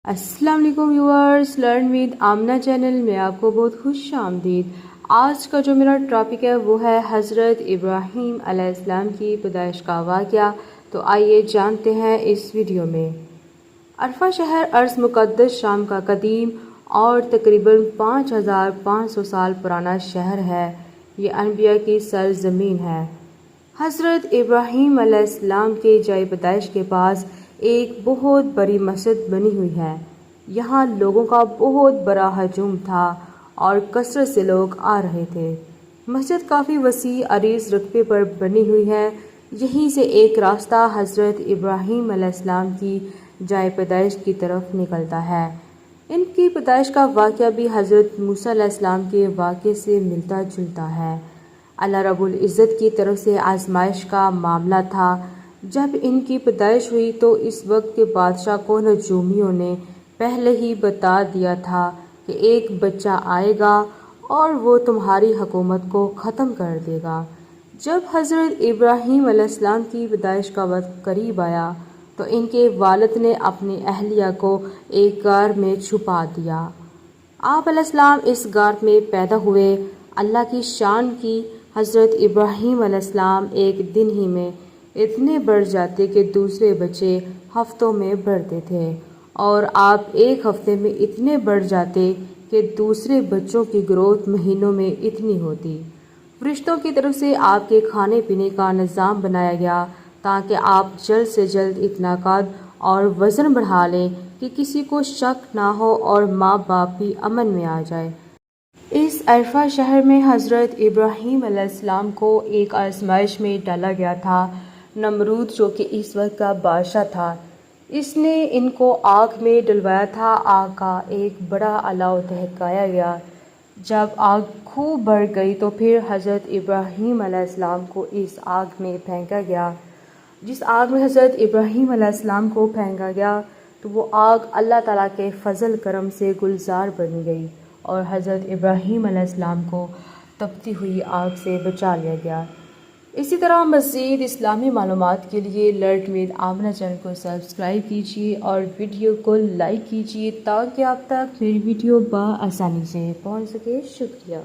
السلام علیکم viewers, learn with Amna channel میں آپ کو بہت خوش آمدید۔ آج کا جو میرا ٹاپک ہے وہ ہے حضرت ابراہیم علیہ السلام کی پیدائش کا واقعہ۔ تو آئیے جانتے ہیں اس ویڈیو میں۔ عرفہ شہر ارض مقدس شام کا قدیم اور تقریباً 5500 سال پرانا شہر ہے۔ یہ انبیاء کی سرزمین ہے۔ حضرت ابراہیم علیہ السلام کے جائے پیدائش کے پاس ایک بہت بڑی مسجد بنی ہوئی ہے۔ یہاں لوگوں کا بہت بڑا ہجوم تھا اور کثرت سے لوگ آ رہے تھے۔ مسجد کافی وسیع عریض رقبے پر بنی ہوئی ہے۔ یہیں سے ایک راستہ حضرت ابراہیم علیہ السلام کی جائے پیدائش کی طرف نکلتا ہے۔ ان کی پیدائش کا واقعہ بھی حضرت موسیٰ علیہ السلام کے واقعے سے ملتا جلتا ہے۔ اللہ رب العزت کی طرف سے آزمائش کا معاملہ تھا۔ جب ان کی پیدائش ہوئی تو اس وقت کے بادشاہ کو نجومیوں نے پہلے ہی بتا دیا تھا کہ ایک بچہ آئے گا اور وہ تمہاری حکومت کو ختم کر دے گا۔ جب حضرت ابراہیم علیہ السلام کی پیدائش کا وقت قریب آیا تو ان کے والد نے اپنی اہلیہ کو ایک غار میں چھپا دیا۔ آپ علیہ السلام اس غار میں پیدا ہوئے۔ اللہ کی شان کی حضرت ابراہیم علیہ السلام ایک دن ہی میں اتنے بڑھ جاتے کہ دوسرے بچے ہفتوں میں بڑھتے تھے، اور آپ ایک ہفتے میں اتنے بڑھ جاتے کہ دوسرے بچوں کی گروتھ مہینوں میں اتنی ہوتی۔ فرشتوں کی طرف سے آپ کے کھانے پینے کا نظام بنایا گیا تاکہ آپ جلد سے جلد اتنا قد اور وزن بڑھا لیں کہ کسی کو شک نہ ہو اور ماں باپ بھی امن میں آ جائے۔ اس عرفہ شہر میں حضرت ابراہیم علیہ السلام کو ایک آزمائش میں ڈالا گیا تھا۔ نمرود جو کہ اس وقت کا بادشاہ تھا، اس نے ان کو آگ میں ڈلوایا تھا۔ آگ کا ایک بڑا الاؤ دہکایا گیا۔ جب آگ خوب بڑھ گئی تو پھر حضرت ابراہیم علیہ السلام کو اس آگ میں پھینکا گیا۔ جس آگ میں حضرت ابراہیم علیہ السلام کو پھینکا گیا تو وہ آگ اللہ تعالیٰ کے فضل کرم سے گلزار بن گئی اور حضرت ابراہیم علیہ السلام کو تپتی ہوئی آگ سے بچا لیا گیا۔ اسی طرح مزید اسلامی معلومات کے لیے لرن ود آمنہ چینل کو سبسکرائب کیجیے اور ویڈیو کو لائک کیجیے تاکہ آپ تک میری ویڈیو بآسانی سے پہنچ سکے۔ شکریہ۔